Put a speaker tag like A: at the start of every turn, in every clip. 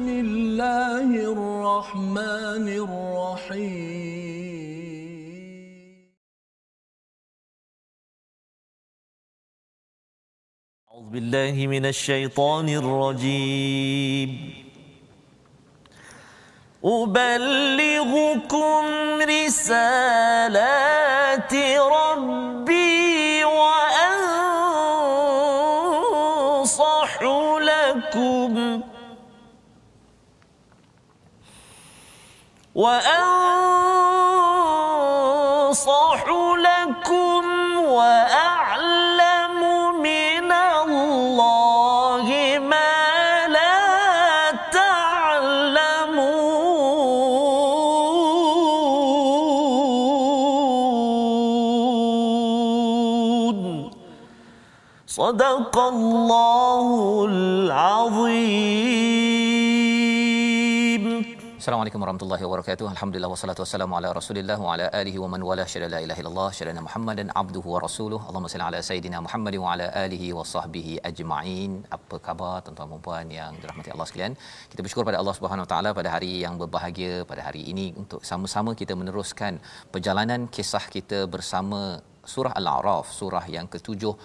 A: الله الرحمن الرحيم
B: أعوذ بالله من الشيطان الرجيم أبلغكم رسالات ربي وأنصح لكم وأعلم من الله ما لا تعلمون صدق الله العظيم.
C: Assalamualaikum warahmatullahi wabarakatuh. Alhamdulillah wassalatu wassalamu ala Rasulillah wa ala alihi wa man wala syada la ilaha illallah syadana Muhammadan abduhu wa rasuluh. Allahumma salli ala sayidina Muhammad wa ala alihi wa sahbihi ajma'in. Apa khabar tuan-tuan dan puan yang dirahmati Allah sekalian? Kita bersyukur pada Allah Subhanahu wa taala pada hari yang berbahagia pada hari ini untuk sama-sama kita meneruskan perjalanan kisah kita bersama surah Al-A'raf, surah yang ketujuh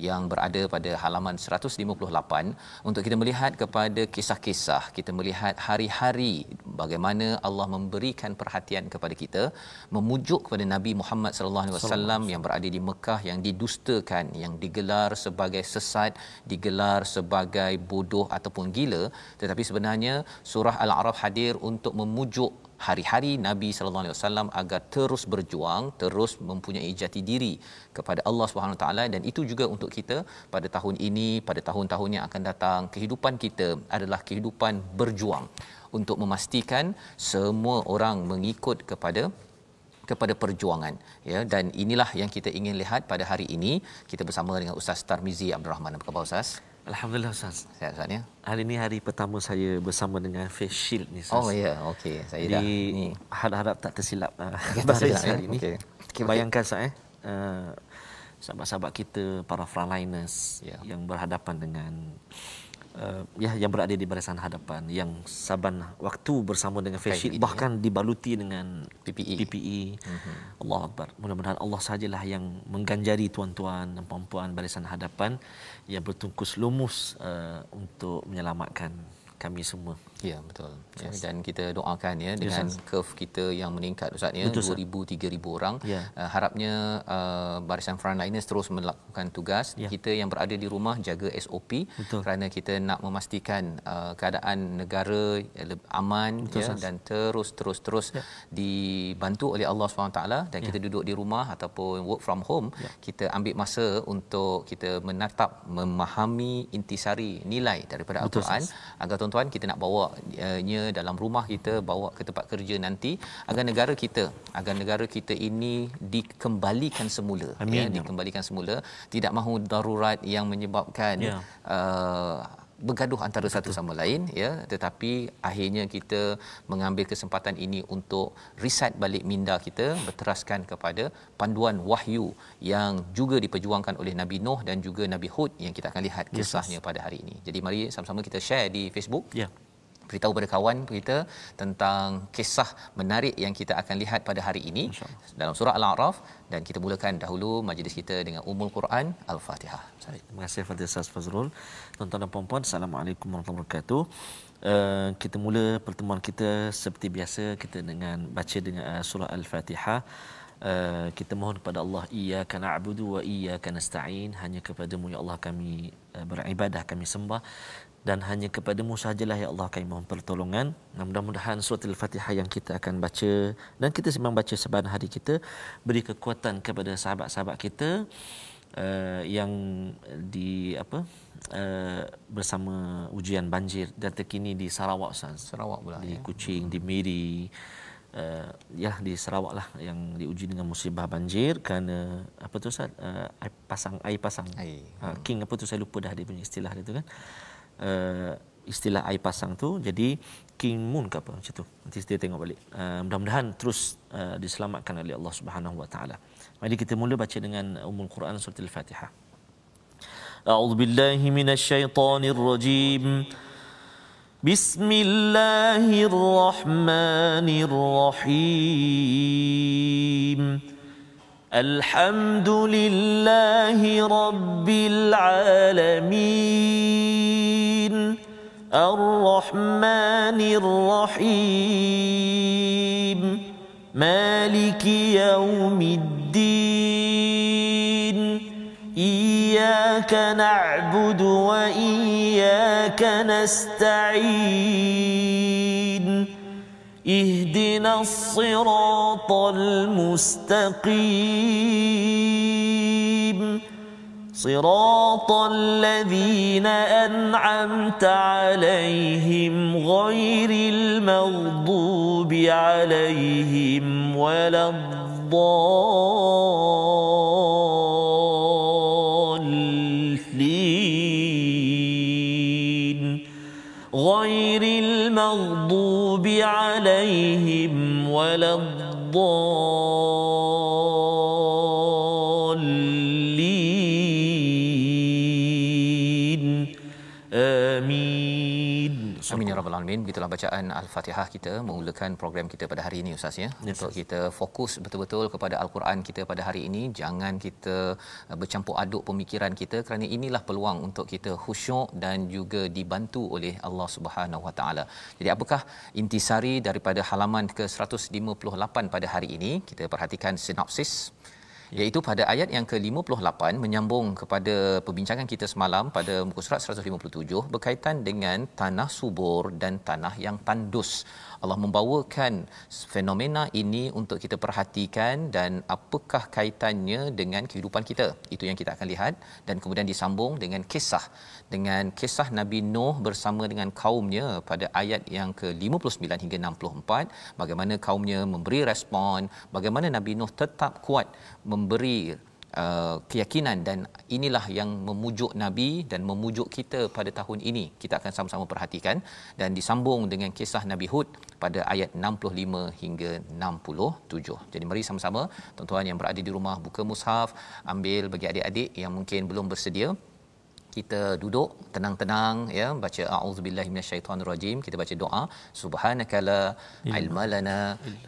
C: yang berada pada halaman 158 untuk kita melihat kepada kisah-kisah, kita melihat hari-hari bagaimana Allah memberikan perhatian kepada kita, memujuk kepada Nabi Muhammad sallallahu alaihi wasallam yang berada di Mekah, yang didustakan, yang digelar sebagai sesat, digelar sebagai bodoh ataupun gila, tetapi sebenarnya surah Al-A'raf hadir untuk memujuk hari-hari Nabi sallallahu alaihi wasallam agar terus berjuang, terus mempunyai jati diri kepada Allah Subhanahu Wa taala, dan itu juga untuk kita pada tahun ini, pada tahun-tahun yang akan datang. Kehidupan kita adalah kehidupan berjuang untuk memastikan semua orang mengikut kepada perjuangan, ya. Dan inilah yang kita ingin lihat pada hari ini. Kita bersama dengan Ustaz Tarmizi Abdul Rahman. Apa khabar Ustaz?
B: Alhamdulillah Ustaz.
C: Sihat Ustaz ya.
B: Hari ini hari pertama saya bersama dengan face shield ni Ustaz.
C: Oh ya, okey. Saya dah ni
B: harap tak tersilap
C: tersilap
B: hari ini.
C: Okey.
B: Bayangkan Ustaz sahabat-sahabat kita, para frontliners yang berhadapan dengan yang berada di barisan hadapan, yang saban waktu bersama dengan face shield, bahkan dibaluti dengan PPE. Allahu Akbar. Mudah-mudahan Allah sajalah yang mengganjari tuan-tuan dan puan-puan barisan hadapan yang bertungkus lumus untuk menyelamatkan kami semua.
C: Ya, betul. Ya, dan kita doakan ya dengan curve kita yang meningkat Ustaz ya, 2000 3000 orang. Harapnya barisan frontliners terus melakukan tugas. Kita yang berada di rumah jaga SOP kerana kita nak memastikan keadaan negara aman dan terus dibantu oleh Allah SWT, dan kita duduk di rumah ataupun work from home, kita ambil masa untuk kita menatap, memahami intisari nilai daripada Al-Quran agar tuan-tuan kita nak bawa nya dalam rumah kita, bawa ke tempat kerja nanti, agar negara kita ini dikembalikan semula. Dikembalikan semula, tidak mahu darurat yang menyebabkan bergaduh antara satu sama lain, ya, tetapi akhirnya kita mengambil kesempatan ini untuk reset balik minda kita, berteraskan kepada panduan wahyu yang juga diperjuangkan oleh Nabi Nuh dan juga Nabi Hud yang kita akan lihat kisahnya pada hari ini. Jadi mari sama-sama kita share di Facebook. Beritahu pada kawan kita tentang kisah menarik yang kita akan lihat pada hari ini dalam surah Al-A'raf, dan kita mulakan dahulu majlis kita dengan Ummul Quran Al-Fatihah.
B: Terima kasih Fadil Ustaz Fazrul. Tuan-tuan dan puan-puan, Assalamualaikum warahmatullahi wabarakatuh. Kita mula pertemuan kita seperti biasa, kita dengan baca dengan surah Al-Fatihah. Kita mohon kepada Allah, iyyaka na'budu wa iyyaka nasta'in, hanya kepadamu ya Allah kami beribadah, kami sembah, dan hanya kepadamu sahajalah ya Allah kami mohon pertolongan. Mudah-mudahan surah Al-Fatihah yang kita akan baca dan kita sembang baca sebahagian hari kita beri kekuatan kepada sahabat-sahabat kita yang bersama ujian banjir dan terkini di Sarawak Ustaz.
C: Sarawak pula
B: di Kuching, di Miri, di Sarawak lah yang diuji dengan musibah banjir kerana apa tu Ustaz, air pasang. King apa tu saya lupa dah dia punya istilah dia tu kan. Istilah air pasang tu, jadi King Moon ke apa macam tu, nanti saya tengok balik. Mudah-mudahan terus diselamatkan oleh Allah Subhanahu Wa Taala. Mari kita mula baca dengan Ummul Quran surah Al-Fatihah. A'udzu billahi minasy syaithanir rajim. Bismillahirrahmanirrahim. Alhamdulillahi Rabbil Alamin. Ar-Rahmanir Rahim. Maliki Yawmiddin. Iyyaka na'budu wa iyyaka nasta'in. اهدنا الصراط المستقيم صراط الذين أنعمت عليهم غير المغضوب عليهم ولا الضالين غير المغضوب عليهم ولا الضالين آمين.
C: Amin ya rabbal alamin. Begitulah bacaan Al-Fatihah kita memulakan program kita pada hari ini Ustaz ya. Untuk kita fokus betul-betul kepada Al-Quran kita pada hari ini. Jangan kita bercampur aduk pemikiran kita, kerana inilah peluang untuk kita khusyuk dan juga dibantu oleh Allah Subhanahu Wa Taala. Jadi apakah intisari daripada halaman ke-158 pada hari ini? Kita perhatikan sinopsis, iaitu pada ayat yang ke-58 menyambung kepada perbincangan kita semalam pada muka surat 157 berkaitan dengan tanah subur dan tanah yang tandus. Allah membawakan fenomena ini untuk kita perhatikan dan apakah kaitannya dengan kehidupan kita. Itu yang kita akan lihat, dan kemudian disambung dengan kisah Nabi Nuh bersama dengan kaumnya pada ayat yang ke-59 hingga 64, bagaimana kaumnya memberi respon, bagaimana Nabi Nuh tetap kuat memberi keyakinan, dan inilah yang memujuk Nabi dan memujuk kita pada tahun ini. Kita akan sama-sama perhatikan, dan disambung dengan kisah Nabi Hud pada ayat 65 hingga 67. Jadi mari sama-sama tuan-tuan yang berada di rumah buka mushaf, ambil bagi adik-adik yang mungkin belum bersedia. Kita duduk tenang-tenang ya, baca a'udzubillahi minasyaitonirrajim, kita baca doa subhanaka la ilma lana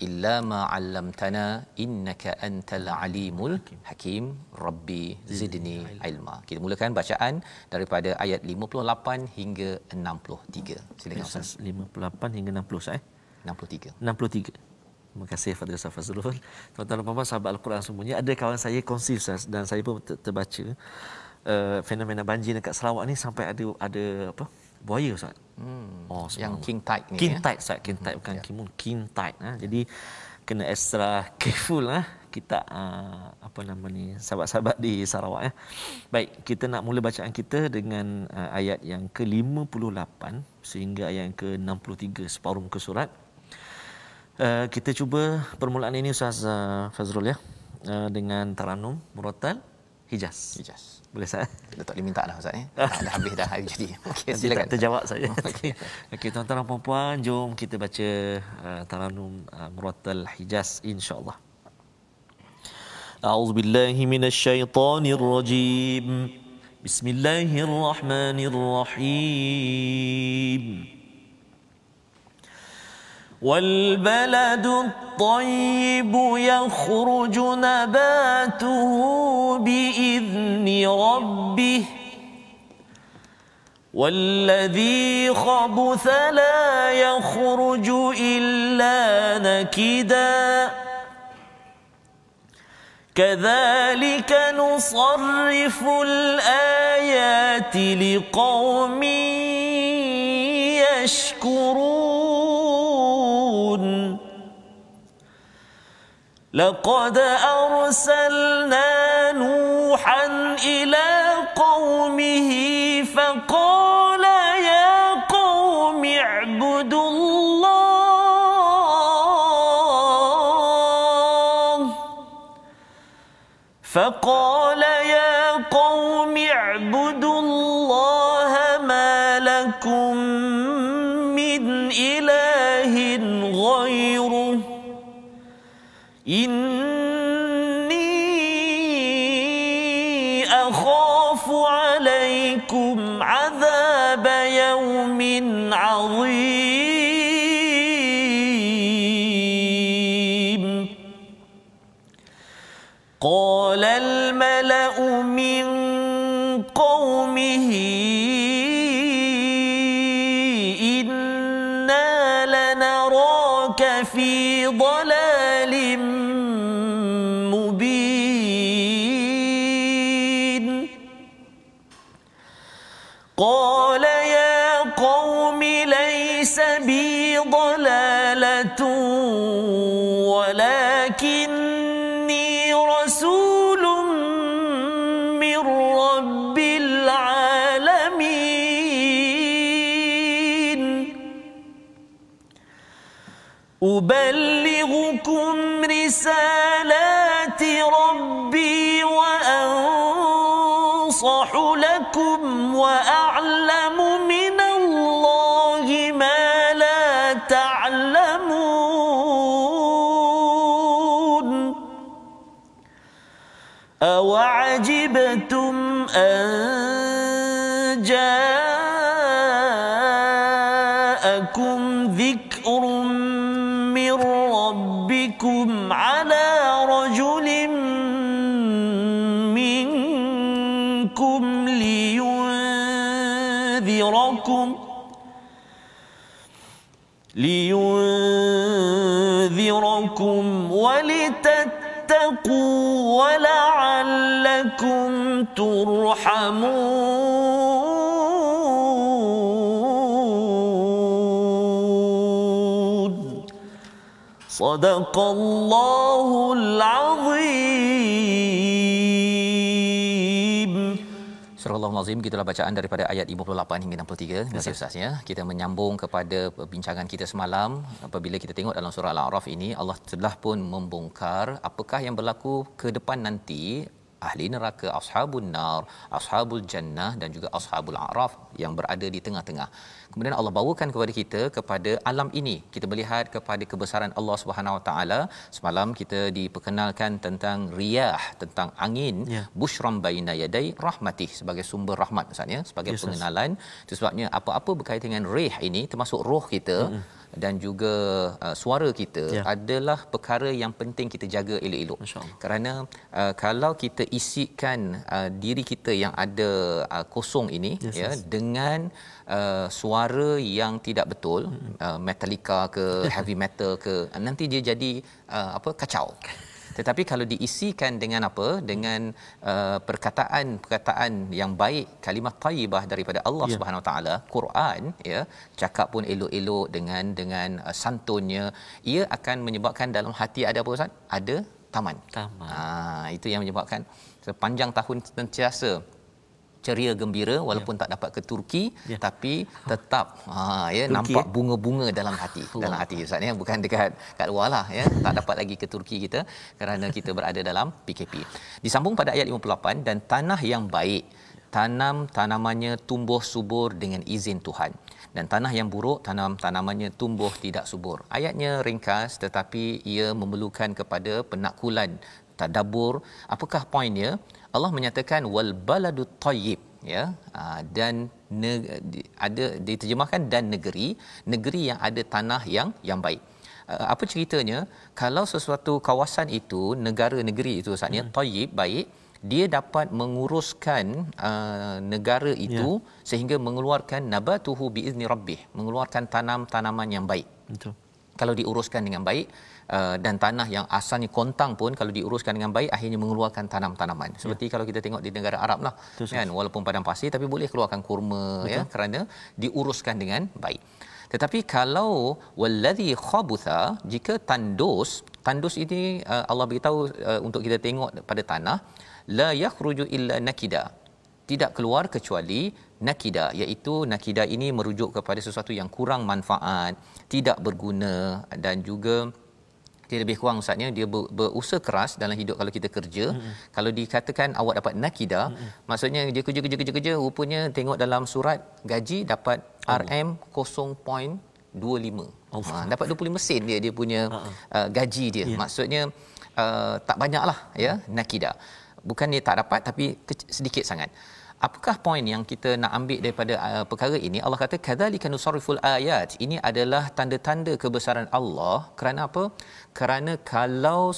C: illa ma 'allamtana innaka antal alimul hakim rabbi zidni ilma. Kita mulakan bacaan daripada ayat 58 hingga 63. Silakan Ustaz.
B: 58 hingga 60 Ustaz 63. Terima kasih Fadil Ustaz Fazrul. Tuan-tuan dan puan-puan sahabat Al-Quran semuanya, ada kawan saya kongsi Ustaz, dan saya pun terbaca fenomena banjir dekat Sarawak ni sampai ada apa? Buaya Ustaz.
C: Yang king tide ni.
B: King tide Ustaz, king tide bukan king tide. Jadi kena extra careful kita apa nama ni, sahabat-sahabat di Sarawak ya. Baik, kita nak mula bacaan kita dengan ayat yang ke-58 sehingga ayat yang ke-63, separuh muka surat. Kita cuba permulaan ini Ustaz Fazrul ya, dengan taranum murattal Hijaz. Boleh Ustaz?
C: Kita tak boleh minta dah Ustaz ya. Dah habis dah hari jadi. Okey, silakan.
B: Terjawab saja. Okey, tuan-tuan dan puan-puan, jom kita baca taranum murattal Hijaz insya-Allah. A'udzubillahi minasyaitonir rajim. Bismillahirrahmanirrahim. والبلد الطيب يخرج نباته بإذن ربه والذي خبث لا يخرج إلا نكدا كذلك نصرف الآيات لقوم يشكرون لقد أرسلنا نوحا إلى قومه فقال يا قوم اعبدوا الله ما لكم من إله غيره إني أخاف أخاف عليكم عذاب يوم عظيم قال الملأ من قومه إنا لنراك في ضلال مبين قال يا قوم ليس بي ضلالة ولكني رسول من رب العالمين أبلغكم رسالات ربي وأنصح لكم وأعلم من الله ما لا تعلمون أوعجبتم أن جاءكم ذكر من ربكم على رجل منكم لينذركم ولتتقوا ولعلكم ترحمون صدق الله العظيم.
C: Surah Al-Azim, gitulah bacaan daripada ayat 58 hingga 63. Terima kasih Ustaz ya. Kita menyambung kepada perbincangan kita semalam. Apabila kita tengok dalam surah Al-A'raf ini, Allah telah pun membongkar apakah yang berlaku ke depan nanti. Ahli neraka, ashabun nar, ashabul jannah dan juga ashabul a'raf yang berada di tengah-tengah. Kemudian Allah bawakan kepada kita kepada alam ini. Kita melihat kepada kebesaran Allah Subhanahu Wa Taala. Semalam kita diperkenalkan tentang riyah, tentang angin, bushram baina yaday rahmatih, sebagai sumber rahmat maksudnya, sebagai pengenalan. Itu sebabnya apa-apa berkaitan dengan rih ini, termasuk roh kita dan juga suara kita adalah perkara yang penting kita jaga elok-elok. Kerana kalau kita isikan diri kita yang ada kosong ini dengan suara yang tidak betul, Metallica ke heavy metal ke, nanti dia jadi kacau. Tetapi kalau diisikan dengan apa? Dengan perkataan-perkataan yang baik, kalimat thayyibah daripada Allah Subhanahu Wa Taala, Quran cakap pun elok-elok dengan santunnya, ia akan menyebabkan dalam hati ada apa Ustaz? Ada taman. Itu yang menyebabkan sepanjang tahun sentiasa ceria gembira walaupun tak dapat ke Turki, tapi tetap nampak bunga-bunga dalam hati. Dalam hati Ustaz bukan dekat kat luar lah tak dapat lagi ke Turki kita kerana kita berada dalam PKP. Disambung pada ayat 58, dan tanah yang baik tanam tanamannya tumbuh subur dengan izin Tuhan, dan tanah yang buruk tanam tanamannya tumbuh tidak subur. Ayatnya ringkas tetapi ia memerlukan kepada penakkulan, tadabbur. Apakah poinnya? Allah menyatakan wal baladut thayyib dan ada diterjemahkan dan negeri yang ada tanah yang baik. Apa ceritanya? Kalau sesuatu kawasan itu, negara-negeri itu Ustaz thayyib, baik, dia dapat menguruskan negara itu sehingga mengeluarkan nabatuhu biizni rabbih, mengeluarkan tanam-tanaman yang baik. Betul. Kalau diuruskan dengan baik, dan tanah yang asalnya kontang pun kalau diuruskan dengan baik akhirnya mengeluarkan tanam-tanaman. Seperti kalau kita tengok di negara Arab lah, kan, walaupun padang pasir tapi boleh keluarkan kurma kerana diuruskan dengan baik. Tetapi kalau wallazi khabutha, jika tandus ini Allah beritahu untuk kita tengok pada tanah, la yakhruju illa nakida, tidak keluar kecuali nakida, iaitu nakida ini merujuk kepada sesuatu yang kurang manfaat, tidak berguna, dan juga dia lebih kurang Ustaznya dia berusaha keras dalam hidup. Kalau kita kerja, kalau dikatakan awak dapat nakida, maksudnya dia kerja rupanya tengok dalam surat gaji dapat RM 0.25. Dapat 25 sen dia punya gaji dia. Maksudnya tak banyaklah nakida. Bukan dia tak dapat tapi sedikit sangat. Apakah poin yang kita nak ambil daripada perkara ini? Allah kata kadzalika nusarriful ayat. Ini adalah tanda-tanda kebesaran Allah. Kerana apa? Kerana kalau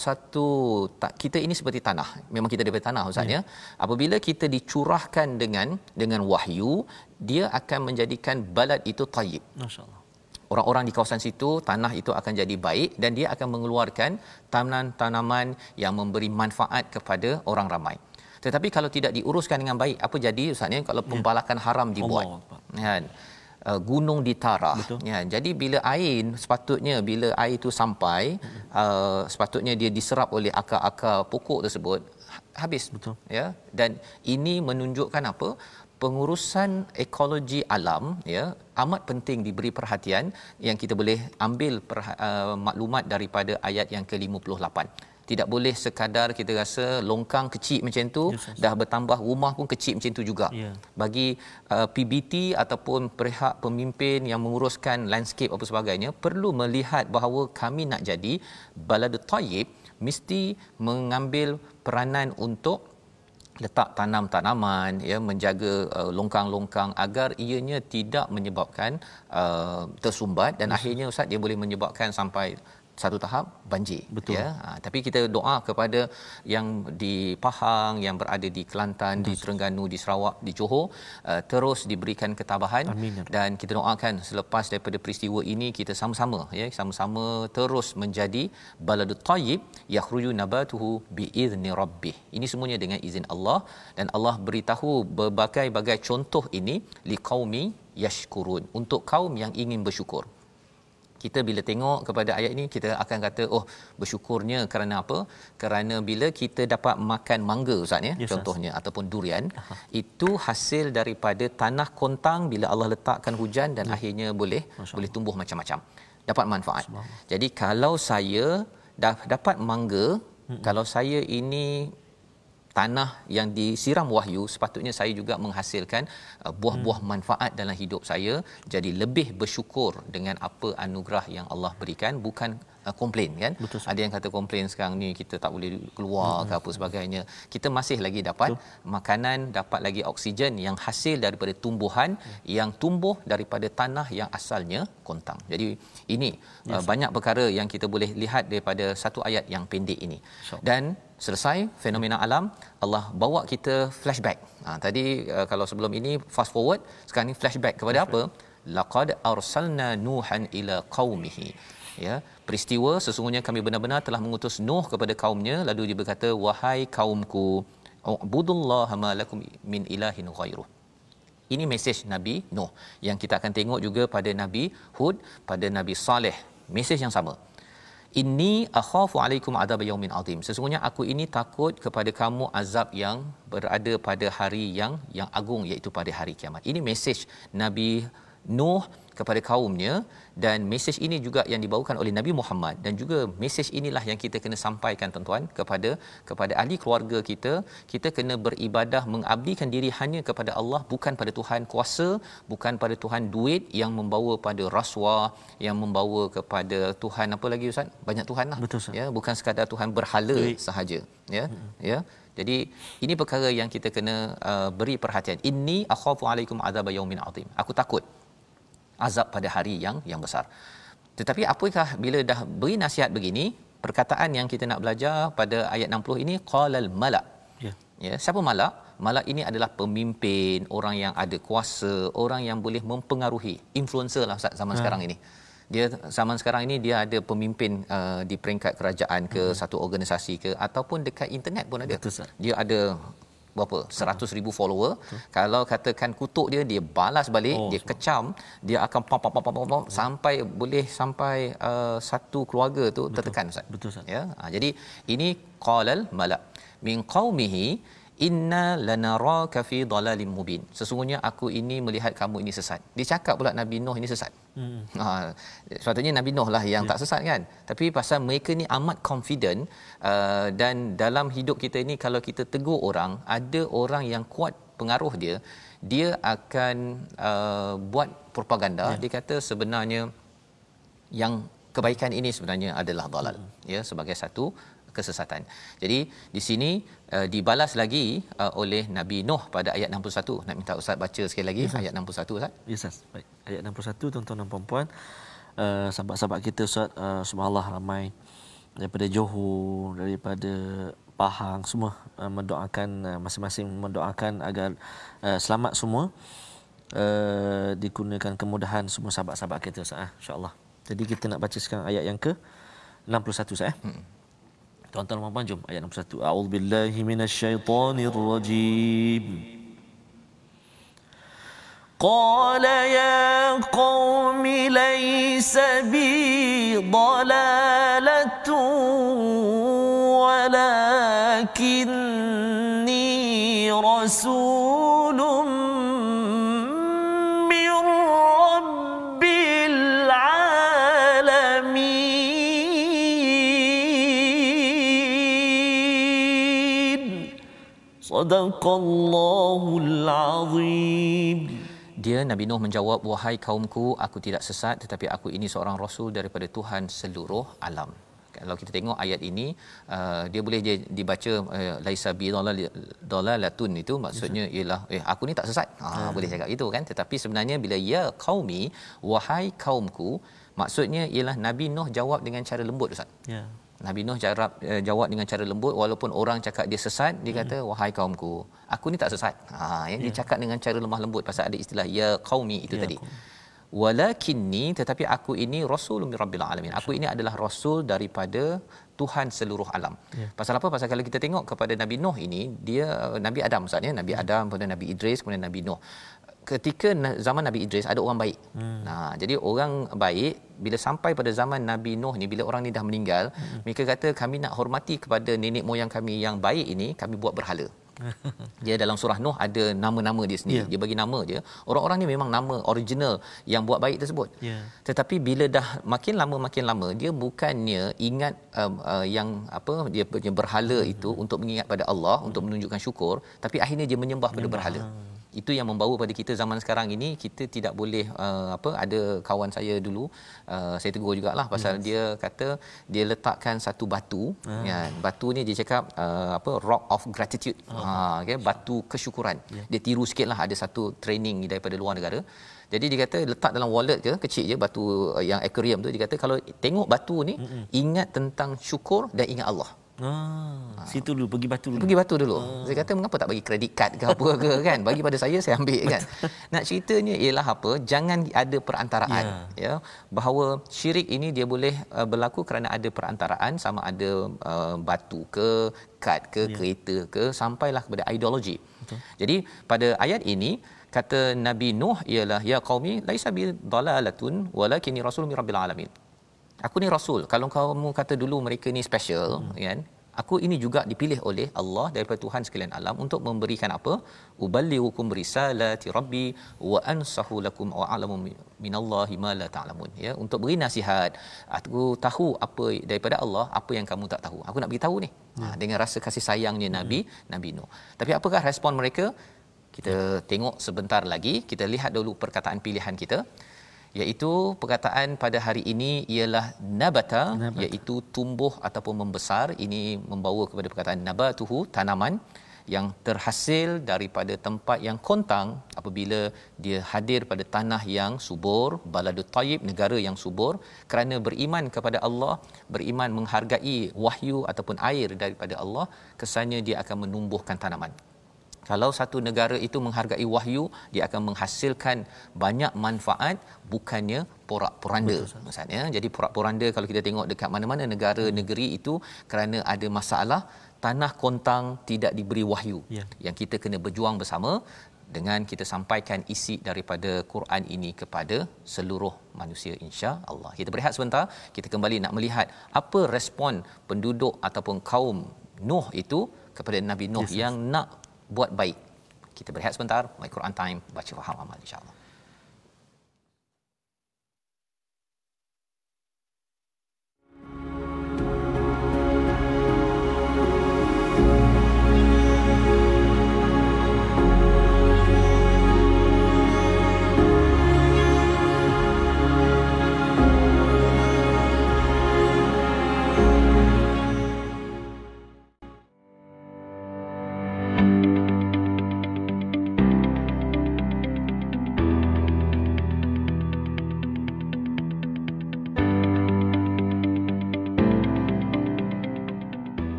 C: kita ini seperti tanah. Memang kita daripada tanah Ustaz ya. Apabila kita dicurahkan dengan wahyu, dia akan menjadikan balad itu tayyib.
B: Masya-Allah.
C: Orang-orang di kawasan situ, tanah itu akan jadi baik dan dia akan mengeluarkan tanaman-tanaman yang memberi manfaat kepada orang ramai. Tetapi kalau tidak diuruskan dengan baik, apa jadi Ustaz ni? Kalau pembalakan haram dibuat, kan, gunung ditarak, ya. Jadi bila bila air itu sampai, sepatutnya dia diserap oleh akar-akar pokok tersebut, habis.
B: Betul.
C: Ya. Dan ini menunjukkan apa? Pengurusan ekologi alam, ya, amat penting diberi perhatian. Yang kita boleh ambil maklumat daripada ayat yang ke-58. Tidak boleh sekadar kita rasa longkang kecil macam tu, dah bertambah rumah pun kecil macam tu juga. Bagi PBT ataupun pihak pemimpin yang menguruskan landscape apa sebagainya, perlu melihat bahawa kami nak jadi balad tayyib, mesti mengambil peranan untuk letak tanam-tanaman, ya, menjaga longkang-longkang agar ianya tidak menyebabkan tersumbat dan akhirnya Ustaz dia boleh menyebabkan sampai satu tahap banjir.
B: Betul.
C: Ya. Tapi kita doa kepada yang di Pahang, yang berada di Kelantan, di Terengganu, di Sarawak, di Johor, terus diberikan ketabahan.
B: Amin.
C: Dan kita doakan selepas daripada peristiwa ini kita sama-sama, ya, sama-sama terus menjadi baladut tayyib yakhruju nabatuhu biizni rabbih. Ini semuanya dengan izin Allah, dan Allah beritahu berbagai-bagai contoh ini liqaumi yashkurun, untuk kaum yang ingin bersyukur. Kita bila tengok kepada ayat ini, kita akan kata, oh, bersyukurnya kerana apa? Kerana bila kita dapat makan mangga Ustaz ya, contohnya, ataupun durian, itu hasil daripada tanah kontang bila Allah letakkan hujan dan akhirnya boleh tumbuh macam-macam, dapat manfaat. Jadi kalau saya dah dapat mangga, kalau saya ini tanah yang disiram wahyu, sepatutnya saya juga menghasilkan buah-buah manfaat dalam hidup saya. Jadi lebih bersyukur dengan apa anugerah yang Allah berikan, bukan komplain, kan.
B: Betul.
C: Ada yang kata komplain sekarang ni kita tak boleh keluar ke apa sebagainya. Kita masih lagi dapat makanan, dapat lagi oksigen yang hasil daripada tumbuhan yang tumbuh daripada tanah yang asalnya kontang. Jadi ini banyak perkara yang kita boleh lihat daripada satu ayat yang pendek ini. Dan selesai fenomena alam, Allah bawa kita flashback. Tadi kalau sebelum ini fast forward, sekarang ni flashback kepada apa? Laqad arsalna nuhan ila qaumihi. Ya, peristiwa sesungguhnya kami benar-benar telah mengutus Nuh kepada kaumnya, lalu dia berkata, wahai kaumku, ubudullaha ma lakum min ilahin ghairuh. Ini mesej Nabi Nuh yang kita akan tengok juga pada Nabi Hud, pada Nabi Saleh, mesej yang sama. Inni akhafu alaikum adab yaumin azim. Sesungguhnya aku ini takut kepada kamu azab yang berada pada hari yang agung, iaitu pada hari kiamat. Ini mesej Nabi Nuh kepada kaumnya, dan mesej ini juga yang dibawakan oleh Nabi Muhammad, dan juga mesej inilah yang kita kena sampaikan tuan-tuan kepada ahli keluarga kita. Kita kena beribadah, mengabdikan diri hanya kepada Allah, bukan pada Tuhan kuasa, bukan pada Tuhan duit yang membawa pada rasuah, yang membawa kepada Tuhan apa lagi Ustaz? Banyak Tuhan lah.
B: Betul,
C: ya, bukan sekadar Tuhan berhala sahaja, ya. Ya. Jadi ini perkara yang kita kena beri perhatian. Inni akhafu alaikum azab yaumin azim. Aku takut azab pada hari yang besar. Tetapi apakah bila dah beri nasihat begini, perkataan yang kita nak belajar pada ayat 60 ini, qalal malak. Ya, siapa malak? Malak ini adalah pemimpin, orang yang ada kuasa, orang yang boleh mempengaruhi, influencer lah Ustaz zaman sekarang ini. Dia zaman sekarang ini dia ada pemimpin di peringkat kerajaan ke, satu organisasi ke, ataupun dekat internet pun ada.
B: Betul,
C: dia ada berapa? 100,000 follower. Kalau katakan kutuk dia balas balik, dia kecam, dia akan pom sampai boleh sampai satu keluarga tu tertekan Ustaz.
B: Betul Ustaz.
C: Ya. Jadi ini qalal malak min qaumihi inna lanaraka fi dalalin mubin. Sesungguhnya aku ini melihat kamu ini sesat. Dia cakap pula Nabi Nuh ini sesat. Sepatutnya Nabi Nuh lah yang tak sesat, kan. Tapi pasal mereka ni amat confident, dan dalam hidup kita ini kalau kita tegur orang, ada orang yang kuat pengaruh dia akan buat propaganda. Dia kata sebenarnya yang kebaikan ini sebenarnya adalah dalal, ya, sebagai satu kesesatan. Jadi di sini dibalas lagi oleh Nabi Nuh pada ayat 61. Nak minta Ustaz baca sekali lagi ayat 61 Ustaz.
B: Ya Ustaz. Baik. Ayat 61 tuan-tuan dan puan-puan, sahabat-sahabat kita Ustaz, subhanallah ramai daripada Johor, daripada Pahang, semua mendoakan, masing-masing mendoakan agar selamat semua, dikurniakan kemudahan semua sahabat-sahabat kita Ustaz, insya-Allah. Jadi kita nak baca sekarang ayat yang ke 61 Ustaz. Tuan-tuan dan puan, jom ayat 61. A'udzubillahi minasyaitonirrajim. قال يا قوم ليس بي ضلالة ولكني رسول من رب العالمين صدق الله العظيم.
C: Dia Nabi Nuh menjawab, wahai kaumku, aku tidak sesat tetapi aku ini seorang rasul daripada Tuhan seluruh alam. Kalau kita tengok ayat ini, dia boleh dibaca laisa bi dalalatun, itu maksudnya ialah aku ni tak sesat. Boleh cakap itu kan. Tetapi sebenarnya bila ya qaumi, wahai kaumku, maksudnya ialah Nabi Nuh jawab dengan cara lembut Ustaz. Ya. Nabi Nuh jawab dengan cara lembut, walaupun orang cakap dia sesat, dia kata wahai kaumku, aku ni tak sesat. Dia cakap dengan cara lemah lembut, pasal ada istilah ya qaumi itu tadi. Walakinni, tetapi aku ini rasulun min rabbil alamin. Aku ini adalah rasul daripada Tuhan seluruh alam. Pasal apa? Pasal kalau kita tengok kepada Nabi Nuh ini, dia Nabi Adam Ustaz ya, Nabi Adam, kemudian Nabi Idris, kemudian Nabi Nuh. Ketika zaman Nabi Idris ada orang baik. Jadi orang baik bila sampai pada zaman Nabi Nuh ni, bila orang ni dah meninggal, mereka kata kami nak hormati kepada nenek moyang kami yang baik ini, kami buat berhala. Dia dalam surah Nuh ada nama-nama dia sendiri. Dia bagi nama je. Orang-orang ni memang nama original yang buat baik tersebut. Tetapi bila dah makin lama dia bukannya ingat yang apa dia punya berhala itu untuk mengingat pada Allah, untuk menunjukkan syukur, tapi akhirnya dia menyembah pada berhala. Itu yang membawa pada kita zaman sekarang ini, kita tidak boleh ada kawan saya dulu, saya tegur jugalah pasal dia kata dia letakkan satu batu, batu ni dia cakap rock of gratitude, okay, batu kesyukuran. Dia tiru sikitlah, ada satu training daripada luar negara. Jadi dia kata letak dalam wallet ke, kecil je batu yang aquarium tu, dia kata kalau tengok batu ni ingat tentang syukur dan ingat Allah.
B: Situ dulu, pergi batu dulu.
C: Saya kata mengapa tak bagi kredit kad ke apa ke kan, bagi pada saya ambil kan. Nak ceritanya ialah apa, jangan ada perantaraan, ya, bahawa syirik ini dia boleh berlaku kerana ada perantaraan, sama ada batu ke, kad ke, kereta ke, sampailah kepada ideologi. Jadi pada ayat ini kata Nabi Nuh ialah ya qaumi laisa bi dalalatun walakinni rasulun min rabbil alamin. Aku ni rasul. Kalau kamu kata dulu mereka ni special, kan? Aku ini juga dipilih oleh Allah daripada Tuhan sekalian alam untuk memberikan apa? Uballighukum risalati rabbi wa ansahu lakum wa a'lamu minallahi ma la ta'lamun. Ya, untuk beri nasihat. Aku tahu apa daripada Allah, apa yang kamu tak tahu. Aku nak beritahu ni. Dengan rasa kasih sayangnya Nabi Nuh. Tapi apakah respon mereka? Kita tengok sebentar lagi. Kita lihat dulu perkataan pilihan kita. Iaitu perkataan pada hari ini ialah nabata, iaitu tumbuh ataupun membesar. Ini membawa kepada perkataan nabatuhu, tanaman yang terhasil daripada tempat yang kontang apabila dia hadir pada tanah yang subur, baladut tayyib, negara yang subur, kerana beriman kepada Allah, beriman menghargai wahyu ataupun air daripada Allah, kesannya dia akan menumbuhkan tanaman. Kalau satu negara itu menghargai wahyu, dia akan menghasilkan banyak manfaat, bukannya porak-poranda. Maksudnya, jadi porak-poranda kalau kita tengok dekat mana-mana negara negeri itu, kerana ada masalah, tanah kontang, tidak diberi wahyu. Yang kita kena berjuang bersama dengan kita sampaikan isi daripada Quran ini kepada seluruh manusia, insya-Allah. Kita berehat sebentar, kita kembali nak melihat apa respon penduduk ataupun kaum Nuh itu kepada Nabi Nuh yang nak buat baik. Kita berehat sebentar. My Quran Time, baca faham amal, insya-Allah.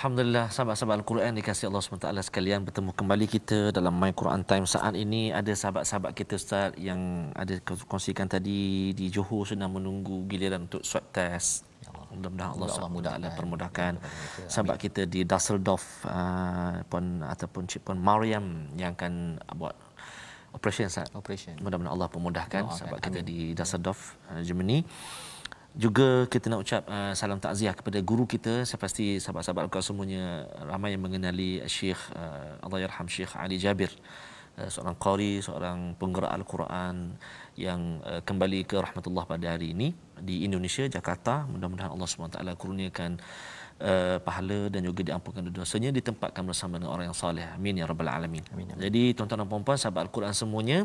B: Alhamdulillah, sahabat-sahabat Al-Quran dikasihi Allah SWT sekalian, bertemu kembali kita dalam My Quran Time. Saat ini ada sahabat-sahabat kita Ustaz yang ada kongsikan tadi di Johor sedang menunggu giliran untuk swab test. Mudah-mudahan Allah SWT permudahkan. Sahabat kita di Dusseldorf ataupun Cik Mariam yang akan buat operation Ustaz. Mudah-mudahan Allah permudahkan sahabat kita di Dusseldorf, Germany. Juga kita nak ucap salam takziah kepada guru kita. Saya pasti sahabat-sahabat Al-Quran semuanya ramai yang mengenali Syekh Allahyarham Syekh Ali Jabir, seorang qari, seorang penggerak Al-Quran yang kembali ke rahmatullah pada hari ini di Indonesia, Jakarta. Mudah-mudahan Allah SWT kurniakan pahala dan juga diampunkan dosanya, ditempatkan bersama dengan orang yang soleh. Amin ya rabbal alamin. Jadi tuan-tuan dan puan-puan sahabat Al-Quran semuanya,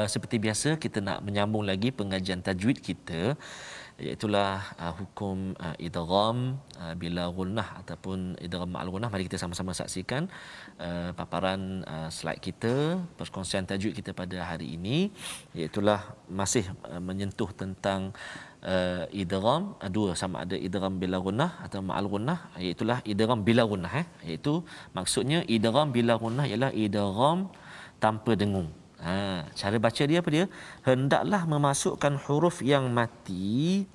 B: seperti biasa kita nak menyambung lagi pengajian tajwid kita, iaitulah hukum idgham bila gunnah ataupun idgham ma'al gunnah. Mari kita sama-sama saksikan paparan slide kita, perkongsian tajwid kita pada hari ini, iaitulah masih menyentuh tentang idgham dua, sama ada idgham bila gunnah atau ma'al gunnah, iaitulah idgham bila gunnah, iaitu maksudnya idgham bila gunnah ialah idgham tanpa dengung. Cara baca dia apa dia? Hendaklah memasukkan huruf yang mati,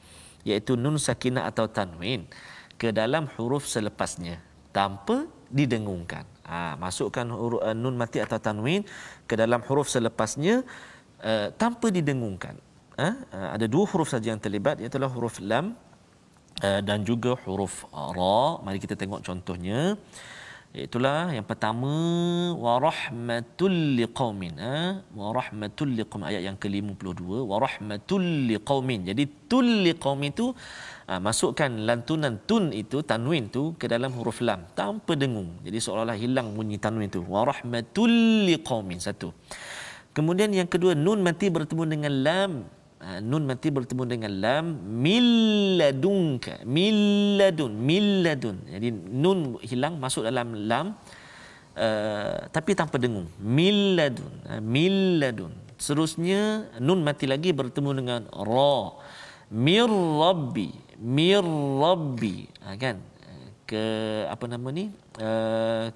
B: iaitu nun sakinah atau tanwin, ke dalam huruf selepasnya tanpa didengungkan. Masukkan huruf nun mati atau tanwin ke dalam huruf selepasnya tanpa didengungkan. Ada dua huruf saja yang terlibat, iaitu huruf lam dan juga huruf ra. Mari kita tengok contohnya. Itulah yang pertama, warahmatul liqaumin. Warahmatul liqaumin, ayat yang ke-52, warahmatul liqaumin. Jadi tul liqaumin itu masukkan lantunan tun itu, tanwin tu ke dalam huruf lam tanpa dengung. Jadi seolah-olah hilang bunyi tanwin tu. Warahmatul liqaumin, satu. Kemudian yang kedua, nun mati bertemu dengan lam. Nun mati bertemu dengan lam, milladunka, milladun. Jadi nun hilang masuk dalam lam, tapi tanpa dengung. Milladun. Seterusnya nun mati lagi bertemu dengan ra, mirrabbi. Kan?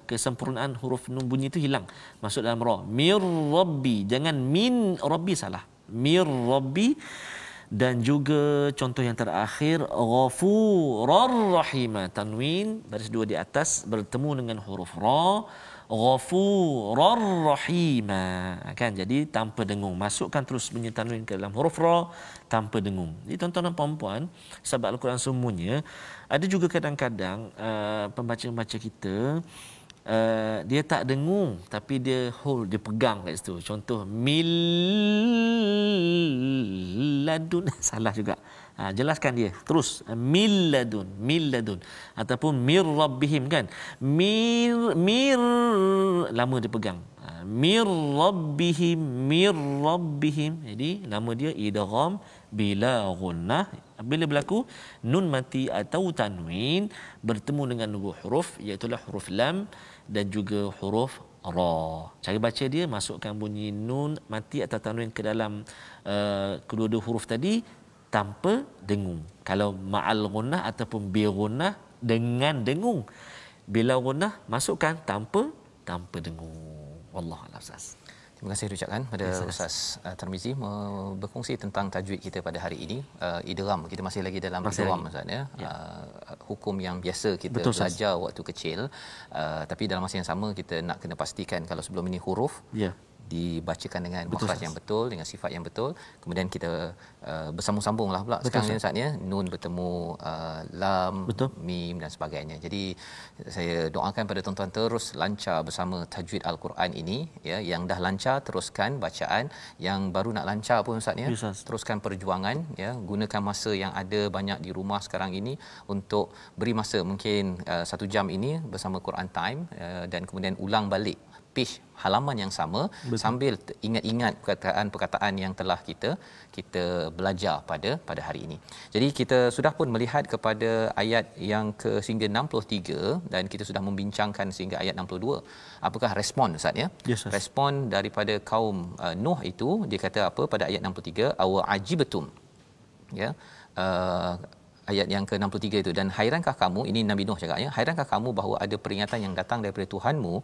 B: Kesempurnaan huruf nun bunyi itu hilang, masuk dalam ra. Mirrabbi, jangan min rabbi, salah. Mir Rabbi. Dan juga contoh yang terakhir, Ghafurar Rahima, tanwin baris dua di atas bertemu dengan huruf ra, Ghafurar Rahima, kan? Jadi tanpa dengung, masukkan terus bunyi tanwin ke dalam huruf ra tanpa dengung. Jadi tuan-tuan dan puan-puan sahabat Al-Quran semuanya, ada juga kadang-kadang pembaca-pembaca kita dia tak dengung tapi dia hold, dia pegang kat situ. Contoh milladun, salah juga. Jelaskan dia terus, milladun ataupun mir rabbihim, kan? Mir lama dia pegang. Mir rabbihim. Jadi nama dia idgham bila gunnah. Bila berlaku nun mati atau tanwin bertemu dengan dua huruf, iaitu huruf lam dan juga huruf ra. Cara baca dia, masukkan bunyi nun mati atau tanwin ke dalam kedua-dua huruf tadi tanpa dengung. Kalau ma'al gunnah ataupun bi gunnah dengan dengung. Bila gunnah masukkan tanpa dengung. Wallahu a'lam.
C: Terima kasih ucapkan pada Ustaz Tarmizi berkongsi tentang tajwid kita pada hari ini. Idgham, kita masih lagi dalam idgham Ustaz ya. Hukum yang biasa kita belajar waktu kecil, tapi dalam masa yang sama kita nak kena pastikan kalau sebelum ini huruf dibacakan dengan makhraj yang betul, dengan sifat yang betul. Kemudian kita bersambung-sambunglah pula sekarang ni saatnya nun bertemu lam, mim dan sebagainya. Jadi saya doakan pada tuan-tuan terus lancar bersama tajwid Al-Quran ini ya. Yang dah lancar teruskan bacaan, yang baru nak lancar pun Ustaz ya, teruskan perjuangan ya. Gunakan masa yang ada banyak di rumah sekarang ini untuk beri masa mungkin 1 jam ini bersama Quran Time, dan kemudian ulang balik page halaman yang sama. Sambil ingat-ingat perkataan-perkataan yang telah kita belajar pada hari ini. Jadi kita sudah pun melihat kepada ayat yang ke sehingga 63 dan kita sudah membincangkan sehingga ayat 62. Apakah respon Ustaz ya? Respon daripada kaum Nuh itu, dia kata apa pada ayat 63? Aw ajibtum ya, ayat yang ke-63 itu, dan hairankah kamu, ini Nabi Nuh cakap ya, hairankah kamu bahawa ada peringatan yang datang daripada Tuhanmu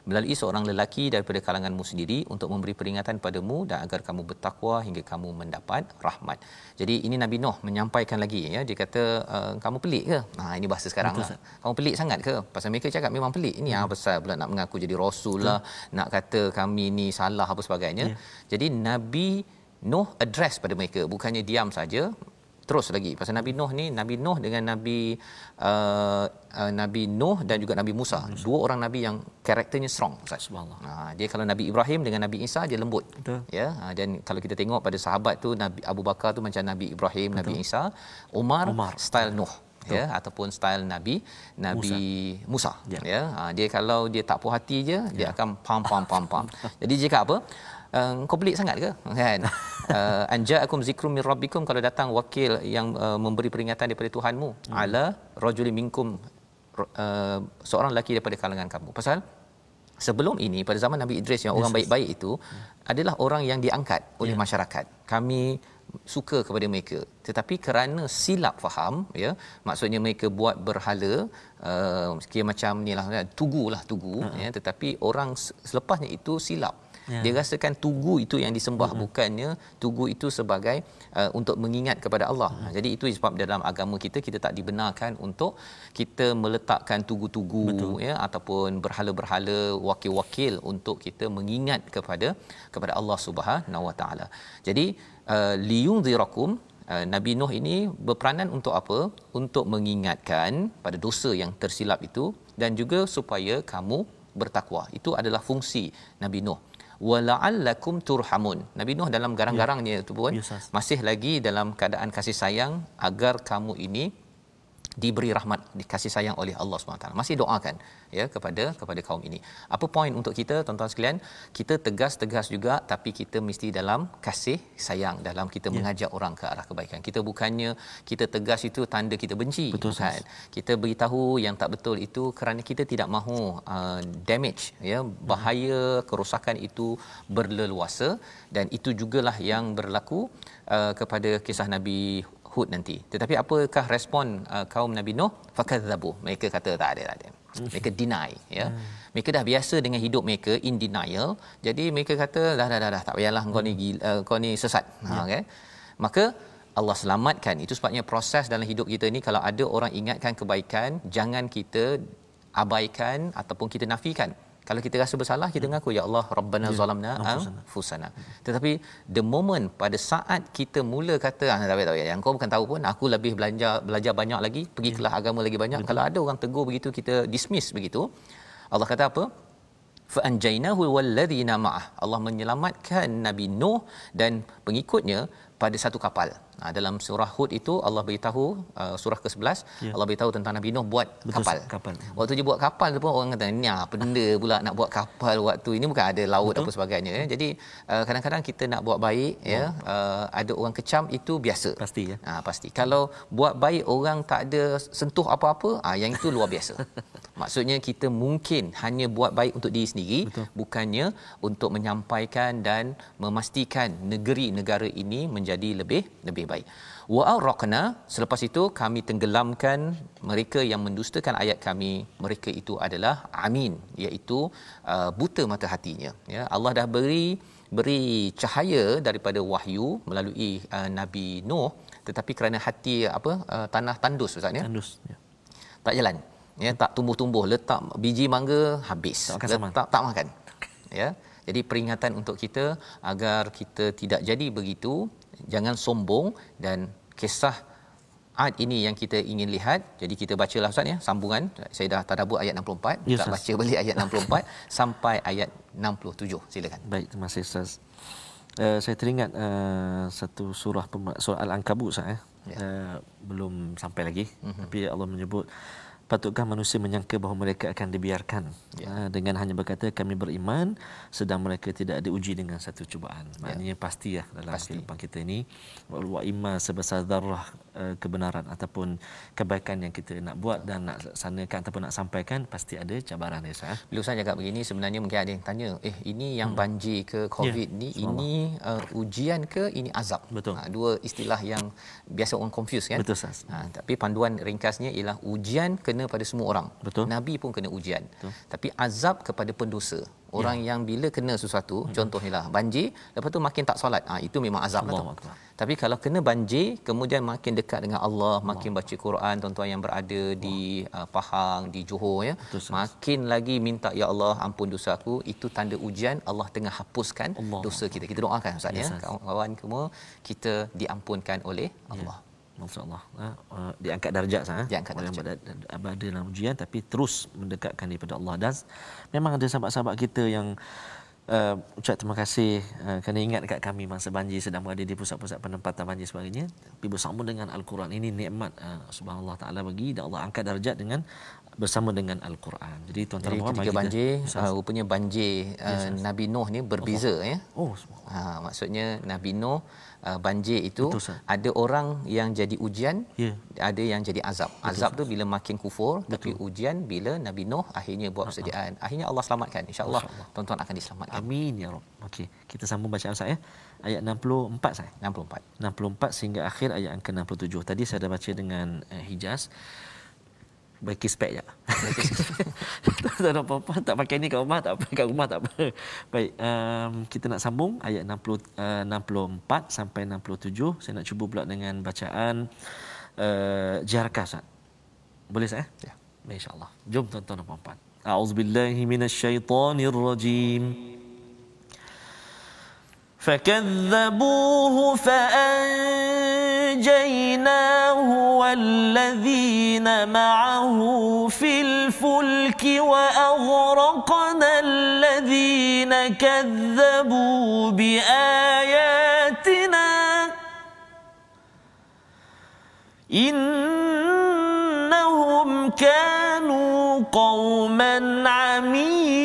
C: melalui seorang lelaki daripada kalanganmu sendiri untuk memberi peringatan padamu dan agar kamu bertakwa hingga kamu mendapat rahmat. Jadi ini Nabi Nuh menyampaikan lagi ya, dia kata kamu pelik ke? Ini bahasa sekarang lah. Kamu pelik sangat ke? Pasal mereka cakap memang pelik. Ini pasal pula nak mengaku jadi rasul lah, nak kata kami ni salah apa sebagainya. Jadi Nabi Nuh address pada mereka, bukannya diam saja. Terus lagi pasal Nabi Nuh ni, Nabi Nuh dengan Nabi Nuh dan juga Nabi Musa, dua orang nabi yang karakternya strong. Subhanallah. Dia kalau Nabi Ibrahim dengan Nabi Isa dia lembut. Betul. Ya, dan kalau kita tengok pada sahabat tu, Nabi Abu Bakar tu macam Nabi Ibrahim, betul. Nabi Isa, Umar style Nuh. Betul. Ya, ataupun style Nabi Musa. Ya, dia kalau dia tak puas hati je, dia akan pam. Jadi dia cakap apa? Kau pelik sangat ke, kan? Anja'akum zikrum min rabbikum, kalau datang wakil yang memberi peringatan daripada Tuhanmu, ala rajulin minkum, seorang lelaki daripada kalangan kamu. Pasal sebelum ini pada zaman Nabi Idris yang orang baik-baik itu adalah orang yang diangkat oleh masyarakat. Kami suka kepada mereka, tetapi kerana silap faham, ya, maksudnya mereka buat berhala, kira macam nilah tugu, ya, tetapi orang selepasnya itu silap. Dia rasakan tugu itu yang disembah, bukannya tugu itu sebagai untuk mengingat kepada Allah. Jadi itu sebab dalam agama kita tak dibenarkan untuk kita meletakkan tugu-tugu, ya, ataupun berhala-berhala, wakil-wakil untuk kita mengingat kepada Allah Subhanahu Wa Taala. Jadi liyunzirakum, Nabi Nuh ini berperanan untuk apa? Untuk mengingatkan pada dosa yang tersilap itu, dan juga supaya kamu bertakwa. Itu adalah fungsi Nabi Nuh. Wala'allakum turhamun. Nabi Nuh dalam garang-garangnya itu pun masih lagi dalam keadaan kasih sayang agar kamu ini diberi rahmat, dikasih sayang oleh Allah SWT. Masih doakan ya kepada kaum ini. Apa poin untuk kita tuan-tuan sekalian? Kita tegas juga, tapi kita mesti dalam kasih sayang, dalam kita mengajak orang ke arah kebaikan. Kita bukannya kita tegas itu tanda kita benci. Betul, kan? Kita beritahu yang tak betul itu kerana kita tidak mahu damage, ya, bahaya kerosakan itu berleluasa, dan itu jugalah yang berlaku kepada kisah Nabi Hud nanti. Tetapi apakah respon kaum Nabi Nuh? Fakadzabu. Mereka kata tak ada. Mereka deny, ya. Mereka dah biasa dengan hidup mereka in denial. Jadi mereka kata dah tak payahlah, kau ni sesat. Okay? Maka Allah selamatkan. Itu sebabnya proses dalam hidup kita ni, kalau ada orang ingatkan kebaikan, jangan kita abaikan ataupun kita nafikan. Kalau kita rasa bersalah, kita mengaku, ya Allah, Rabbana zalamna anfusana. Tetapi the moment pada saat kita mula kata, tak payah, yang kau bukan tahu pun, aku lebih belajar banyak lagi, pergi kelas agama lagi banyak. Betul. Kalau ada orang tegur begitu, kita dismiss begitu. Allah kata apa? Fa anjaynahu walladhina ma'ah. Allah menyelamatkan Nabi Nuh dan pengikutnya pada satu kapal. Dalam surah Hud itu Allah beritahu, surah ke-11, Allah beritahu tentang Nabi Nuh buat kapal. Waktu dia buat kapal tu pun orang kata, ni apa benda pula nak buat kapal waktu ini, bukan ada laut apa sebagainya, ya. Jadi kadang-kadang kita nak buat baik, ya, ada orang kecam, itu biasa. Pasti, ya. Pasti. Kalau buat baik orang tak ada sentuh apa-apa, yang itu luar biasa. Maksudnya kita mungkin hanya buat baik untuk diri sendiri, bukannya untuk menyampaikan dan memastikan negara ini menjadi lebih baik. Wa arqna, selepas itu kami tenggelamkan mereka yang mendustakan ayat kami. Mereka itu adalah amin, iaitu buta mata hatinya, ya. Allah dah beri cahaya daripada wahyu melalui Nabi Nuh, tetapi kerana hati tanah tandus, ustaz, ya. Tandus, ya. Tak jalan, ya, tak tumbuh-tumbuh. Letak biji mangga habis, tak makan, ya. Jadi peringatan untuk kita agar kita tidak jadi begitu. Jangan sombong, dan kisah Ad ini yang kita ingin lihat. Jadi kita bacalah, ustaz, ya, sambungan. Saya dah tadabbur ayat 64. Kita baca balik ayat 64 sampai ayat 67. Silakan. Baik, terima kasih, ustaz. Saya teringat satu surah Al-Ankabut, ustaz, ya. Belum sampai lagi, tapi Allah menyebut, patutkah manusia menyangka bahawa mereka akan dibiarkan dengan hanya berkata kami beriman, sedang mereka tidak diuji dengan satu cubaan. Maknanya pasti dalam kehidupan kita ini, wa imma sebesar zarrah
B: kebenaran ataupun kebaikan yang kita nak buat dan nak laksanakan ataupun nak sampaikan, pasti ada cabaran ya Ustaz.
C: Bila Ustaz cakap begini, sebenarnya mungkin ada yang tanya, ini yang banjir ke COVID ni, ini ujian ke ini azab?
B: Betul.
C: Dua istilah yang biasa orang confuse kan.
B: Betul Ustaz.
C: Tapi panduan ringkasnya ialah ujian kena pada semua orang.
B: Betul.
C: Nabi pun kena ujian. Betul. Tapi azab kepada pendosa. Orang yang bila kena sesuatu, contohnya lah banjir, lepas tu makin tak solat, itu memang azab lah tu. Tapi kalau kena banjir, kemudian makin dekat dengan Allah, makin baca Quran, tuan-tuan yang berada di Pahang, di Johor ya, makin lagi minta ya Allah ampun dosa aku, itu tanda ujian Allah tengah hapuskan dosa kita. Kita doakan Ustaz ya, kawan-kawan semua kita diampunkan oleh Allah.
B: Masya-Allah, diangkat darjat sah.
C: Diangkat darjat.
B: Berada dalam ujian tapi terus mendekatkan daripada Allah. Dan memang ada sahabat-sahabat kita yang ucap terima kasih kerana ingat dekat kami masa banjir, sedang berada di pusat-pusat penempatan banjir sebagainya, tapi bersama dengan Al-Quran. Ini nikmat subhanallah taala bagi, dan Allah angkat darjat dengan bersama dengan Al-Quran. Jadi tuan-tuan dan
C: ketika banjir, rupanya banjir Nabi Nuh ni berbeza ya. Maksudnya Nabi Nuh banjir itu ada orang yang jadi ujian, ada yang jadi azab. Azab tu bila makin kufur, tapi ujian bila Nabi Nuh akhirnya buat persediaan. Akhirnya Allah selamatkan. Insya-Allah tuan-tuan akan diselamatkan.
B: Amin ya Rabb. Okey, kita sambung bacaan saya. Ayat 64 saya. 64 sehingga akhir ayat angka 67. Tadi saya dah baca dengan Hijaz. Bagi spek je. Tak ada apa-apa, tak pakai ni kat rumah, tak pakai kat rumah tak apa. Baik, kita nak sambung ayat 64 sampai 67. Saya nak cuba pula dengan bacaan Jarkah Ustaz. Boleh saya? Ya. Insya-Allah. Jom tuan-tuan dan puan-puan. A'udzubillahi minasyaitonirrajim. فكذبوه فأنجيناه والذين معه في الفلك وأغرقنا الذين كذبوا بآياتنا إنهم كانوا قوما عمين.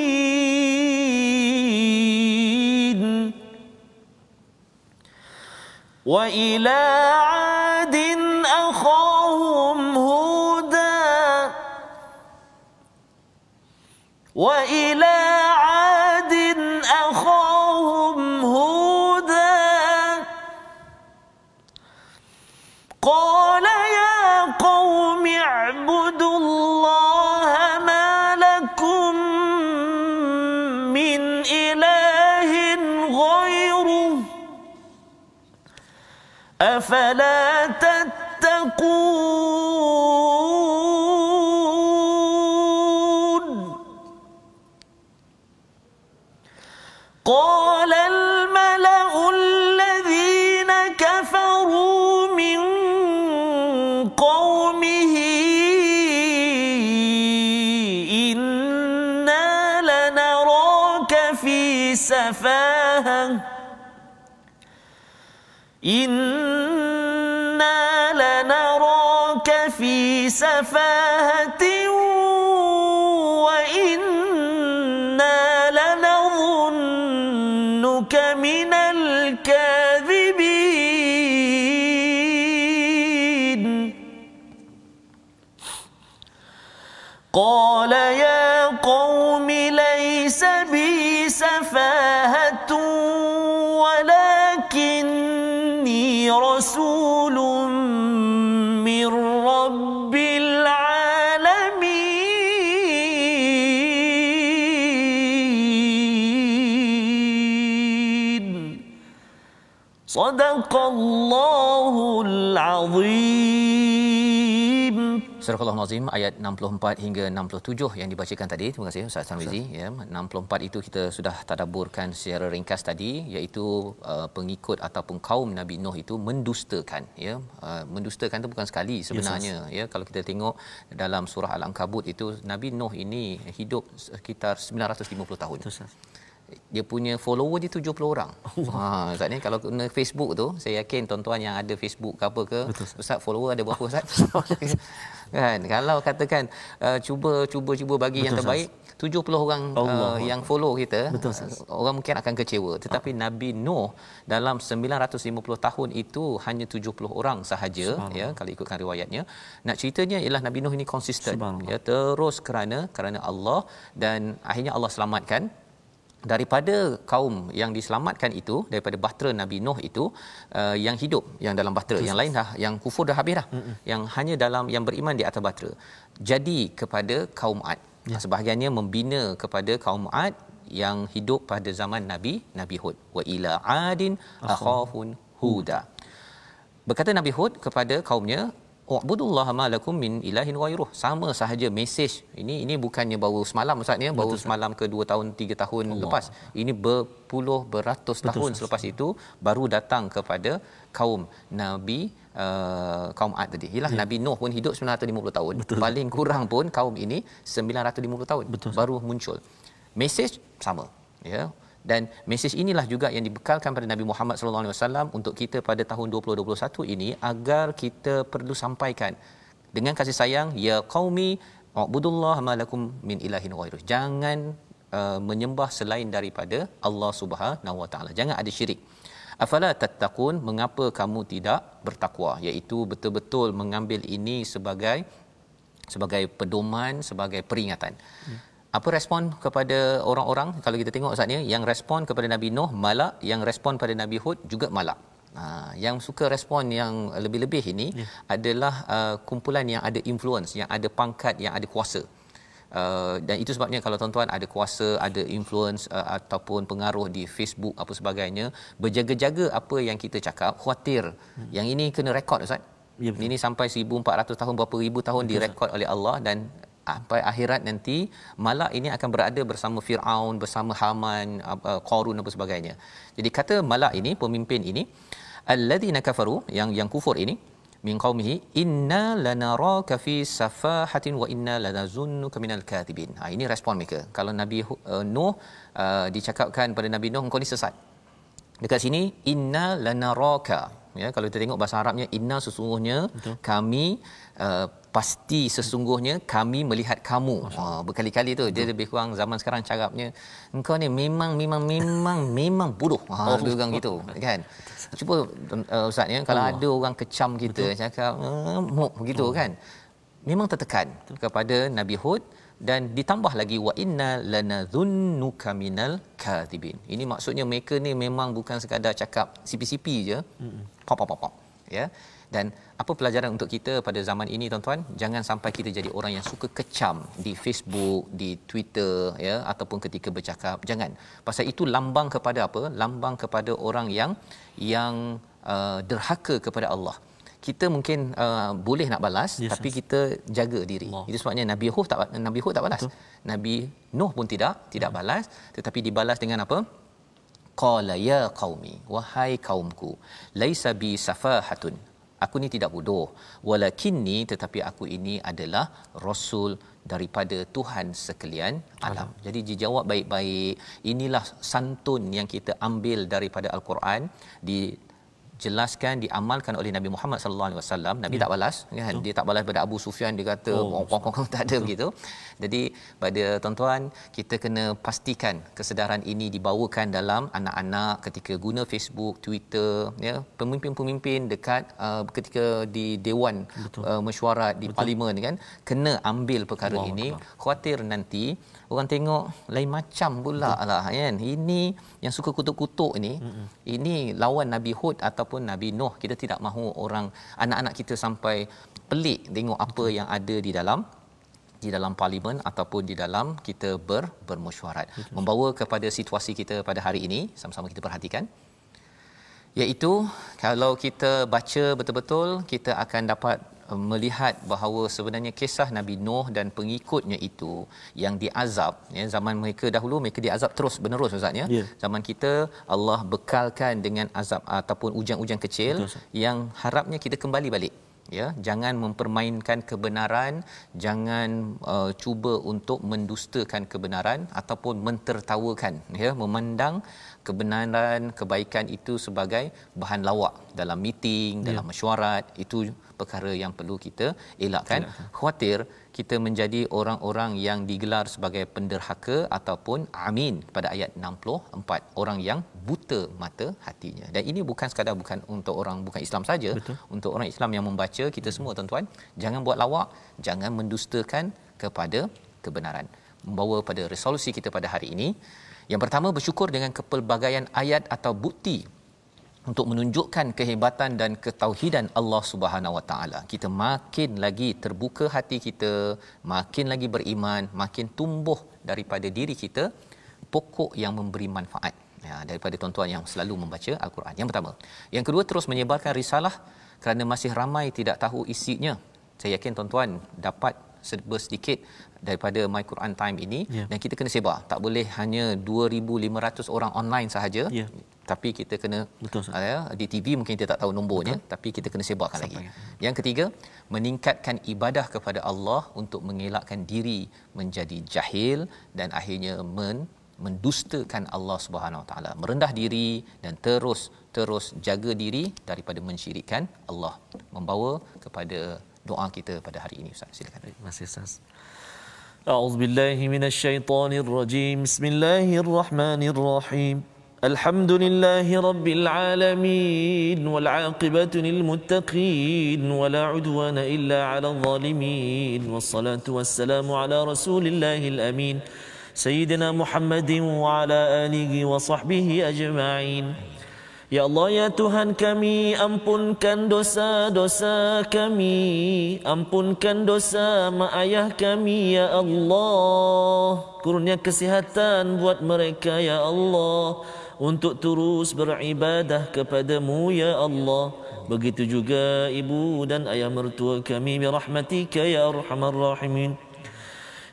B: وإلى عاد أخاهم هودا وإلى عاد أخاهم هودا قال يا قوم اعبدوا الله ما لكم من إله غيره أفلا تتقون قال الملأ الذين كفروا من قومه إنا لنراك في سفاهة إنا لنراك في سفاهة وإنا لنظنك من الكاذبين قال يا قوم ليس بي سفاهة ولكني رسول من رب العالمين صدق الله العظيم.
C: Surah Al-Nazim ayat 64 hingga 67 yang dibacakan tadi. Terima kasih Ustaz Tarmizi ya. 64 itu kita sudah tadabburkan secara ringkas tadi, iaitu pengikut ataupun kaum Nabi Nuh itu mendustakan ya. Mendustakan itu bukan sekali sebenarnya ya. Kalau kita tengok dalam surah Al-Ankabut itu, Nabi Nuh ini hidup sekitar 950 tahun. Dia punya follower dia 70 orang. Ustaz ni kalau guna Facebook tu, saya yakin tuan-tuan yang ada Facebook ke apa ke, Ustaz follower ada berapa Ustaz? Kan kalau katakan cuba bagi yang terbaik, 70 orang yang follow kita, orang mungkin akan kecewa. Tetapi Nabi Nuh dalam 950 tahun itu hanya 70 orang sahaja, ya, kalau ikutkan riwayatnya. Nak ceritanya ialah Nabi Nuh ini konsisten, ya, terus kerana Allah, dan akhirnya Allah selamatkan daripada kaum yang diselamatkan itu, daripada bahtera Nabi Nuh itu, yang hidup yang dalam bahtera, yang lain dah, yang kufur dah habis dah, yang hanya dalam yang beriman di atas bahtera. Jadi kepada kaum Ad, sebahagiannya membina kepada kaum Ad yang hidup pada zaman Nabi Hud. Wa ila adin akhahun huda. Berkata Nabi Hud kepada kaumnya, "U'budullaha ma lakum min ilahin ghairuh." Sama sahaja mesej ini bukannya baru semalam Ustaz ni, baru semalam ke 2 tahun 3 tahun lepas. Ini berpuluh beratus tahun selepas itu baru datang kepada kaum Nabi kaum Ad tadi. Yalah, Nabi Nuh pun hidup 950 tahun. Paling kurang pun kaum ini 950 tahun baru muncul. Mesej sama, ya. Dan mesej inilah juga yang dibekalkan pada Nabi Muhammad sallallahu alaihi wasallam untuk kita pada tahun 2021 ini, agar kita perlu sampaikan dengan kasih sayang, ya qaumi ubudullaha ma lakum min ilahin ghairuh. Jangan menyembah selain daripada Allah Subhanahu wa taala. Jangan ada syirik. Afala tattaqun, mengapa kamu tidak bertakwa? Iaitu betul-betul mengambil ini sebagai pedoman, sebagai peringatan. Apa respon kepada orang-orang? Kalau kita tengok Ustaz ni, yang respon kepada Nabi Nuh malak, yang respon pada Nabi Hud juga malak. Yang suka respon yang lebih-lebih ini adalah kumpulan yang ada influence, yang ada pangkat, yang ada kuasa. Dan itu sebabnya kalau tuan-tuan ada kuasa, ada influence ataupun pengaruh di Facebook apa sebagainya, berjaga-jaga apa yang kita cakap, khuatir yang ini kena rekod Ustaz. Ini sampai 1400 tahun, berapa ribu tahun direkod oleh Allah, dan sampai akhirat nanti malak ini akan berada bersama Firaun, bersama Haman, Qarun apa sebagainya. Jadi kata malak ini, pemimpin ini, alladzina kafaru, yang kufur ini, min qaumihi inna lanaraka fi safahatin wa inna lanazunnuka minal kadhibin. Ini respon mereka. Kalau Nabi Nuh dicakapkan pada Nabi Nuh, engkau ni sesat. Dekat sini inna lanaraka, ya, kalau kita tengok bahasa Arabnya, inna sesungguhnya, kami pasti sesungguhnya kami melihat kamu. Berkali-kali tu dia lebih kurang zaman sekarang cakapnya, engkau ni memang bodoh. Dia orang gitu kan. Cuba Ustaz ya, kalau ada orang kecam kita, cakap muk begitu kan, memang tertekan kepada Nabi Hud. Dan ditambah lagi wa inna lanadhunnuka minal kadhibin. Ini maksudnya mereka ni memang bukan sekadar cakap sipi-sipi je. Pop ya. Dan apa pelajaran untuk kita pada zaman ini tuan-tuan? Jangan sampai kita jadi orang yang suka kecam di Facebook, di Twitter, ya, ataupun ketika bercakap. Jangan. Pasal itu lambang kepada apa? Lambang kepada orang yang derhaka kepada Allah. Kita mungkin boleh nak balas, tapi kita jaga diri. Itu sebabnya Nabi Hud tak balas. Nabi Nuh pun tidak balas, tetapi dibalas dengan apa? Qala ya qaumi, wahai kaumku, laisa bi safahatun. Aku ni tidak bodoh, walakinni, tetapi aku ini adalah rasul daripada Tuhan sekalian alam. Jadi dijawab baik-baik. Inilah santun yang kita ambil daripada Al-Quran, dijelaskan, diamalkan oleh Nabi Muhammad sallallahu alaihi wasallam. Nabi tak balas kan, dia tak balas pada Abu Sufyan, dia kata tak ada begitu. Jadi pada tuan-tuan, kita kena pastikan kesedaran ini dibawakan dalam anak-anak ketika guna Facebook, Twitter, ya, pemimpin-pemimpin dekat ketika di dewan mesyuarat di parlimen kan, kena ambil perkara ini. Khawatir nanti orang tengok lain macam pula lah kan. Ini yang suka kutuk-kutuk ini lawan Nabi Hud ataupun Nabi Nuh. Kita tidak mahu orang, anak-anak kita sampai pelik tengok apa yang ada di dalam parlimen ataupun di dalam kita bermesyuarat. Membawa kepada situasi kita pada hari ini, sama-sama kita perhatikan, iaitu kalau kita baca betul-betul, kita akan dapat melihat bahawa sebenarnya kisah Nabi Nuh dan pengikutnya itu yang diazab, ya, zaman mereka dahulu mereka diazab terus menerus Ustaz ya. Zaman kita Allah bekalkan dengan azab ataupun ujian-ujian kecil. Yang harapnya kita kembali balik, ya, jangan mempermainkan kebenaran, jangan cuba untuk mendustakan kebenaran ataupun mentertawakan, ya, memandang kebenaran, kebaikan itu sebagai bahan lawak dalam meeting, dalam mesyuarat, itu perkara yang perlu kita elakkan. Khawatir kita menjadi orang-orang yang digelar sebagai penderhaka ataupun amin pada ayat 64, orang yang buta mata hatinya. Dan ini bukan sekadar bukan untuk orang bukan Islam saja, untuk orang Islam yang membaca, kita semua tuan-tuan, jangan buat lawak, jangan mendustakan kepada kebenaran. Membawa pada resolusi kita pada hari ini, yang pertama, bersyukur dengan kepelbagaian ayat atau bukti untuk menunjukkan kehebatan dan ketauhidan Allah Subhanahu Wa Taala. Kita makin lagi terbuka hati kita, makin lagi beriman, makin tumbuh daripada diri kita pokok yang memberi manfaat. Daripada tuan-tuan yang selalu membaca Al-Quran. Yang pertama. Yang kedua, terus menyebarkan risalah kerana masih ramai tidak tahu isinya. Saya yakin tuan-tuan dapat serba sedikit daripada My Quran Time ini, dan kita kena sebar. Tak boleh hanya 2,500 orang online sahaja. Tapi kita kena di TV mungkin kita tak tahu nombornya, tapi kita kena sebarkan lagi. Yang ketiga, meningkatkan ibadah kepada Allah untuk mengelakkan diri menjadi jahil dan akhirnya mendustakan Allah Subhanahu Wa Taala, merendah diri dan terus jaga diri daripada mensyirikkan Allah. Membawa kepada doa kita pada hari ini, Ustaz. Silakan.
B: Terima kasih, Ustaz. A'udzubillahi minasyaitonirrajim. Bismillahirrahmanirrahim. Alhamdulillahi rabbil alamin wal 'aqibatu lil muttaqin wala 'udwana illa 'alal zalimin. Wassalatu wassalamu ala rasulillahil amin. Sayyidina Muhammadin wa ala alihi wa sahbihi ajma'in. Ya Allah, ya Tuhan kami, ampunkan dosa-dosa kami, ampunkan dosa mak ayah kami, ya Allah. Kurnia kesihatan buat mereka, ya Allah, untuk terus beribadah kepadamu, ya Allah. Begitu juga ibu dan ayah mertua kami, birahmatika ya arhamar rahimin.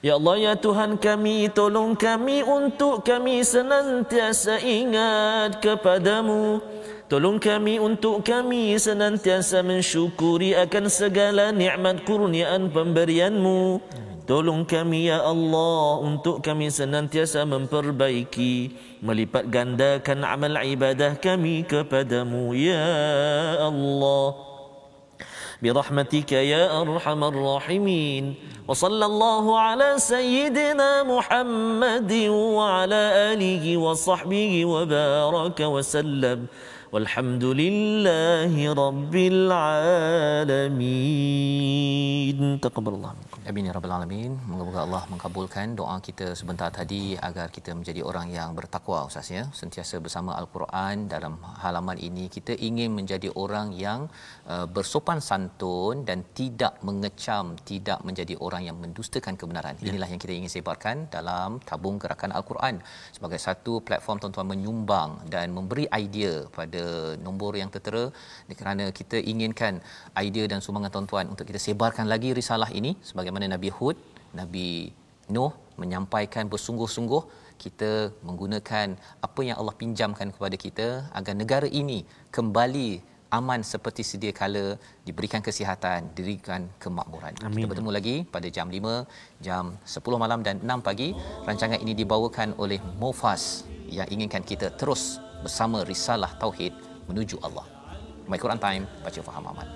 B: Ya Allah, ya Tuhan kami, tolong kami untuk kami senantiasa ingat kepadamu. Tolong kami untuk kami senantiasa mensyukuri akan segala nikmat kurniaan pemberianmu. Tolong kami, ya Allah, untuk kami senantiasa memperbaiki, melipat gandakan amal ibadah kami kepadamu, ya Allah. برحمتك يا أرحم الراحمين. وصلى الله على سيدنا محمد وعلى آله وصحبه وبارك وسلم والحمد لله رب العالمين. تقبل الله منكم.
C: Amin ya rabbal alamin. Moga-moga Allah mengabulkan doa kita sebentar tadi agar kita menjadi orang yang bertakwa, Ustaz, ya. Sentiasa bersama Al-Quran. Dalam halaman ini kita ingin menjadi orang yang bersopan santun dan tidak mengecam, tidak menjadi orang yang mendustakan kebenaran. Inilah yang kita ingin sebarkan dalam tabung gerakan Al-Quran sebagai satu platform tuan-tuan menyumbang dan memberi idea pada nombor yang tertera, kerana kita inginkan idea dan sumbangan tuan-tuan untuk kita sebarkan lagi risalah ini sebagaimana Nabi Hud, Nabi Nuh menyampaikan bersungguh-sungguh. Kita menggunakan apa yang Allah pinjamkan kepada kita agar negara ini kembali aman seperti sedia kala, diberikan kesihatan, diberikan kemakmuran. Amin. Kita bertemu lagi pada jam 5, jam 10 malam dan 6 pagi. Rancangan ini dibawakan oleh Mufas yang inginkan kita terus bersama risalah tauhid menuju Allah. My Quran Time, baca faham aman.